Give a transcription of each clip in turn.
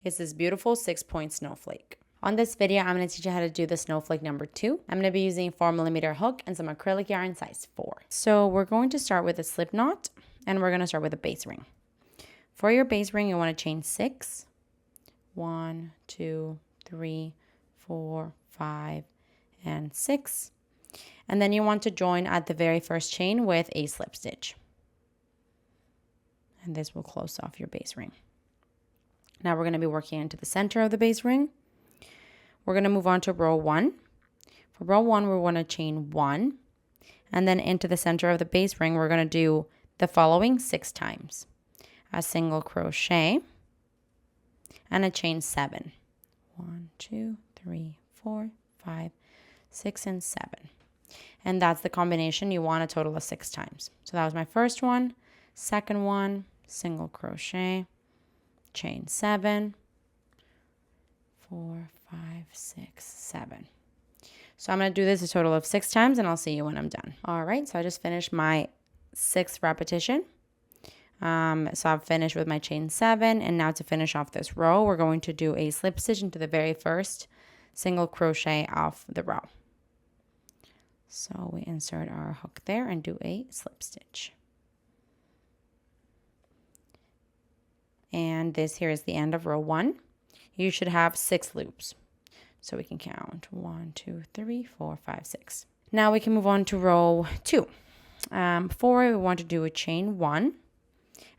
It's this beautiful 6-point snowflake. On this video, I'm going to teach you how to do the snowflake number 2. I'm going to be using a 4mm hook and some acrylic yarn size 4. So we're going to start with a slip knot, and we're going to start with a base ring. For your base ring, you want to chain 6. 1, 2, 3, 4, 5, and 6. And then you want to join at the very first chain with a slip stitch. And this will close off your base ring. Now we're going to be working into the center of the base ring. We're going to move on to row 1. For row 1, we want to chain 1. And then into the center of the base ring, we're going to do the following 6 times. A single crochet and a chain 7. 1, 2, 3, 4, 5, 6, and 7. And that's the combination. You want a total of 6 times. So that was my first one. Second one, single crochet, chain 7, 4, 5, 6, 7. So I'm going to do this a total of 6 times, and I'll see you when I'm done. All right, so I just finished my 6th repetition. So I've finished with my chain 7, and now to finish off this row, we're going to do a slip stitch into the very first single crochet off the row. So we insert our hook there and do a slip stitch. And this here is the end of row 1. You should have 6 loops. So we can count 1, 2, 3, 4, 5, 6. Now we can move on to row 2. For we want to do a chain 1.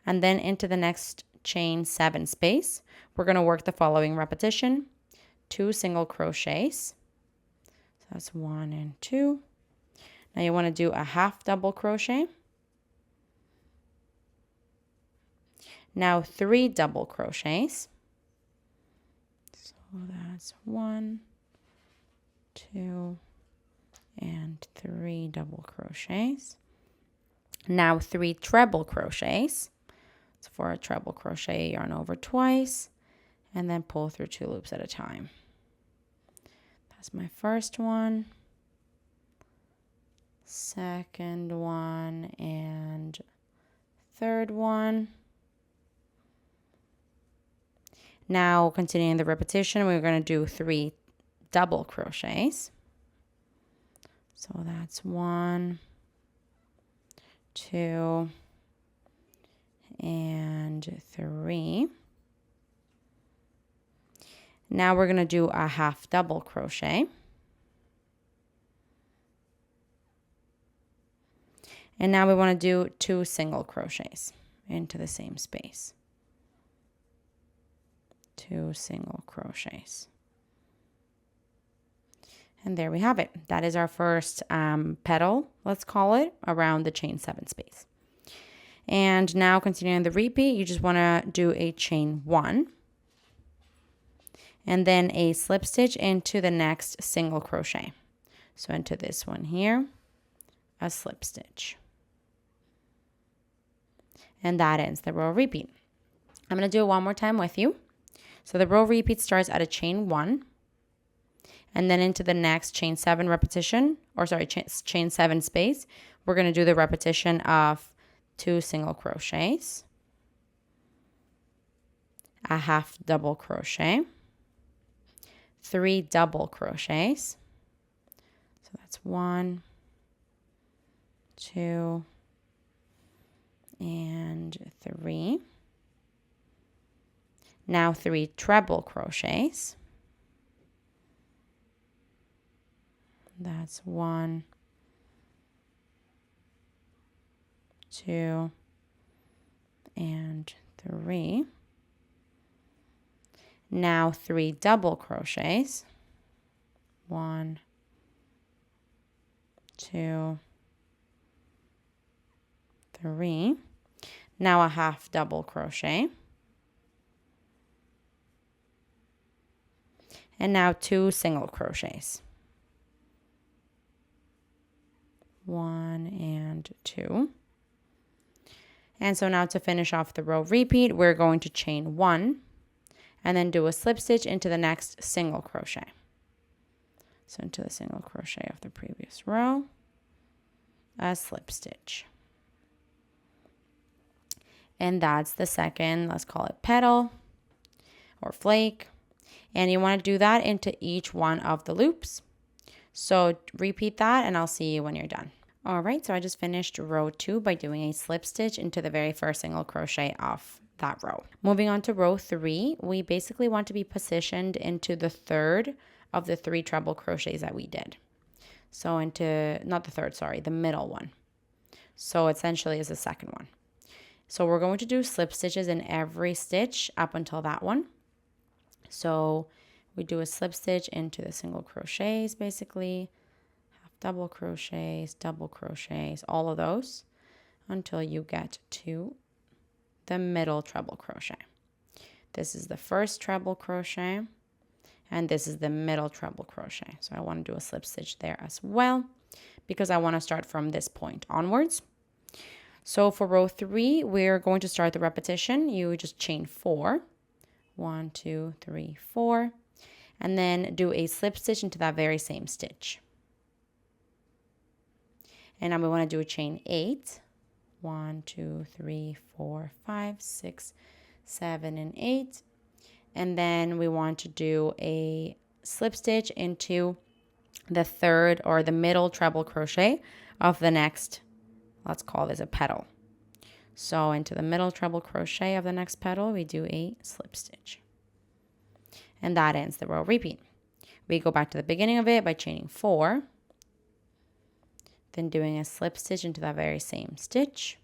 And then into the next chain 7 space, we're going to work the following repetition. 2 single crochets. So that's 1 and 2. Now you want to do a half double crochet. Now 3 double crochets. So that's 1, 2, and 3 double crochets. Now 3 treble crochets. So for a treble crochet, yarn over twice and then pull through 2 loops at a time. That's my first one, second one, and third one. Now, continuing the repetition, we're going to do 3 double crochets. So that's 1, 2, and 3. Now we're going to do a half double crochet. And now we want to do 2 single crochets into the same space. 2 single crochets. And there we have it. That is our first petal, let's call it, around the chain 7 space. And now continuing the repeat, you just want to do a chain 1. And then a slip stitch into the next single crochet. So into this one here, a slip stitch. And that ends the row repeat. I'm going to do it one more time with you. So the row repeat starts at a chain 1, and then into the next chain 7 repetition, or sorry, chain 7 space, we're going to do the repetition of 2 single crochets, a half double crochet, 3 double crochets. So that's 1, 2, and 3. Now 3 treble crochets. That's 1, 2, and 3. Now 3 double crochets. 1, 2, 3. Now a half double crochet. And now 2 single crochets. 1 and 2. And so now to finish off the row repeat, we're going to chain 1 and then do a slip stitch into the next single crochet. So into the single crochet of the previous row, a slip stitch. And that's the second, let's call it petal, or flake. And you want to do that into each one of the loops. So repeat that and I'll see you when you're done. All right, so I just finished row 2 by doing a slip stitch into the very first single crochet of that row. Moving on to row 3, we basically want to be positioned into the third of the 3 treble crochets that we did. So into, not the third, sorry, the middle one. So essentially is the second one. So we're going to do slip stitches in every stitch up until that one. So we do a slip stitch into the single crochets basically, half double crochets, all of those until you get to the middle treble crochet. This is the first treble crochet and this is the middle treble crochet. So I want to do a slip stitch there as well because I want to start from this point onwards. So for row 3, we're going to start the repetition. You just chain 4. 1, 2, 3, 4. And then do a slip stitch into that very same stitch. And now we want to do a chain 8. 1, 2, 3, 4, 5, 6, 7, and 8. And then we want to do a slip stitch into the third or the middle treble crochet of the next, let's call this a petal. So into the middle treble crochet of the next petal, we do a slip stitch. And that ends the row repeat. We go back to the beginning of it by chaining 4, then doing a slip stitch into that very same stitch.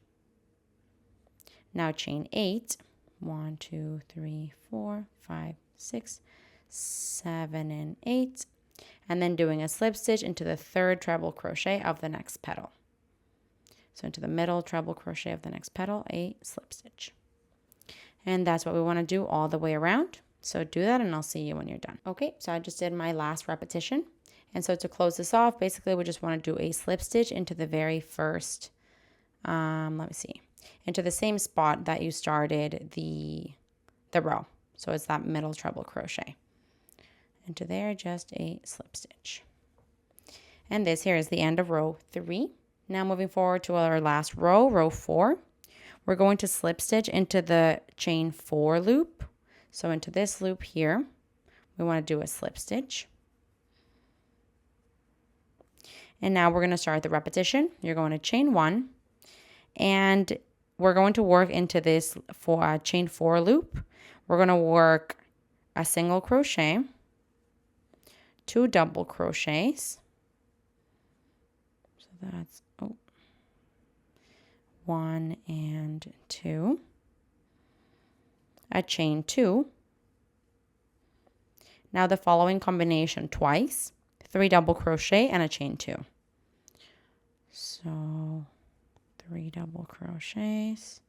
Now chain 8. 1, 2, 3, 4, 5, 6, 7, and 8. And then doing a slip stitch into the third treble crochet of the next petal. So into the middle treble crochet of the next petal, a slip stitch. And that's what we want to do all the way around. So do that and I'll see you when you're done. Okay, so I just did my last repetition. And so to close this off, basically we just want to do a slip stitch into the very first, into the same spot that you started the row. So it's that middle treble crochet. Into there, just a slip stitch. And this here is the end of row 3. Now moving forward to our last row, row 4, we're going to slip stitch into the chain 4 loop. So into this loop here, we want to do a slip stitch. And now we're going to start the repetition. You're going to chain 1 and we're going to work into this chain 4 loop. We're going to work a single crochet, 2 double crochets. So that's 1 and 2, a chain 2. Now the following combination twice, 3 double crochet and a chain 2. So 3 double crochets,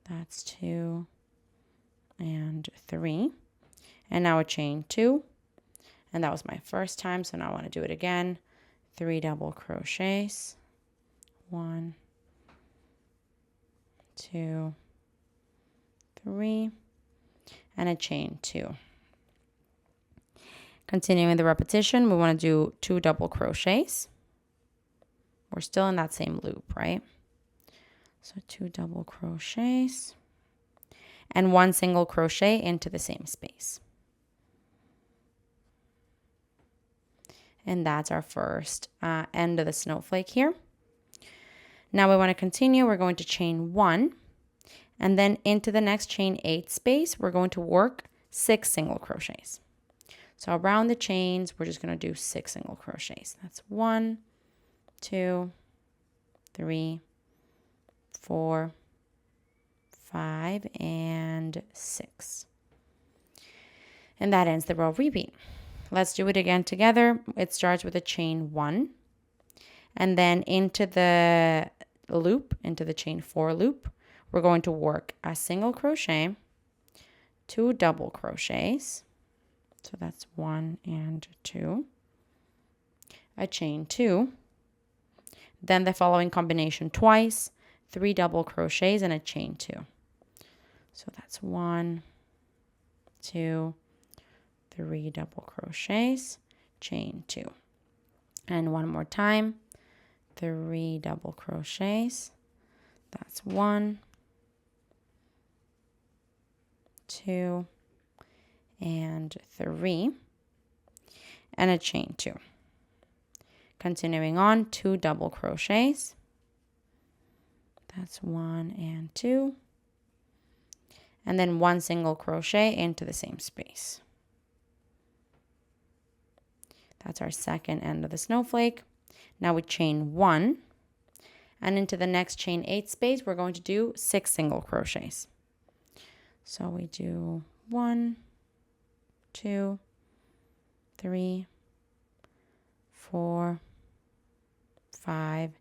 that's 2 and 3, and now a chain 2, and that was my first time, so now I want to do it again. 3 double crochets, 1, 2, 3, and a chain 2. Continuing the repetition, we want to do 2 double crochets. We're still in that same loop, right? So 2 double crochets and 1 single crochet into the same space. And that's our first end of the snowflake here. Now we want to continue. We're going to chain 1 and then into the next chain 8 space, we're going to work 6 single crochets. So around the chains, we're just going to do 6 single crochets. That's 1, 2, 3, 4, 5, and 6. And that ends the row repeat. Let's do it again together. It starts with a chain 1 and then into the loop, into the chain 4 loop, we're going to work a single crochet, 2 double crochets. So that's 1 and 2, a chain 2, then the following combination twice, 3 double crochets and a chain 2. So that's 1, 2, 3 double crochets, chain 2. And one more time, 3 double crochets. That's 1, 2, and 3 and a chain 2. Continuing on, 2 double crochets. That's 1 and 2. And then 1 single crochet into the same space. That's our second end of the snowflake. Now we chain 1, and into the next chain 8 space, we're going to do 6 single crochets. So we do 1, 2, 3, 4, 5,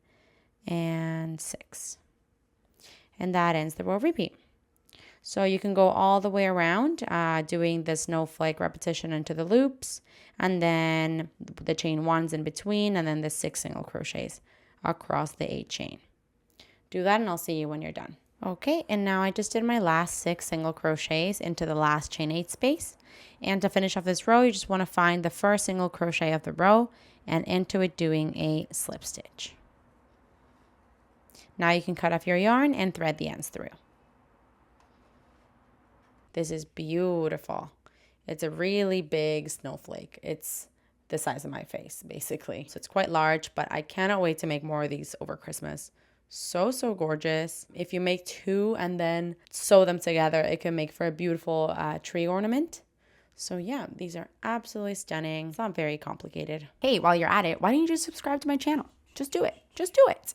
and 6. And that ends the row repeat. So you can go all the way around doing the snowflake repetition into the loops, and then the chain 1s in between, and then the 6 single crochets across the 8 chain. Do that and I'll see you when you're done. Okay, and now I just did my last 6 single crochets into the last chain 8 space. And to finish off this row, you just want to find the first single crochet of the row and into it doing a slip stitch. Now you can cut off your yarn and thread the ends through. This is beautiful. It's a really big snowflake. It's the size of my face, basically. So it's quite large, but I cannot wait to make more of these over Christmas. So gorgeous. If you make 2 and then sew them together, it can make for a beautiful tree ornament. So yeah, these are absolutely stunning. It's not very complicated. Hey, while you're at it, why don't you just subscribe to my channel? Just do it. Just do it.